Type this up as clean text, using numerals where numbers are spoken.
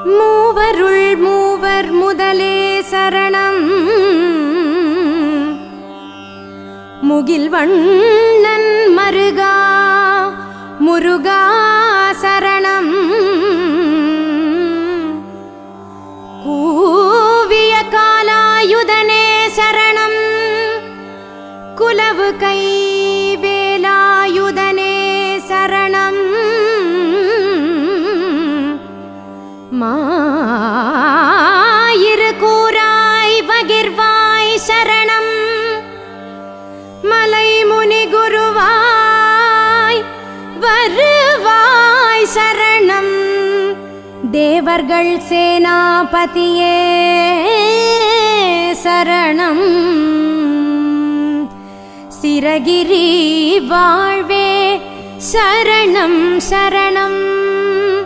மூவருள் மூவர் முதலே சரணம். முகில்வண்ணன் மருகா முருகா சரணம். கூவிய காலாயுதனே சரணம். குலவு கை வேலாயுதனே சரணம். மாயிரு கூராய் வகிர்வாய் சரணம். மலை முனி குருவாய் வருவாய் சரணம். தேவர்கள் சேனாபதியே சரணம். சிரகிரி வாழ்வே சரணம் சரணம்.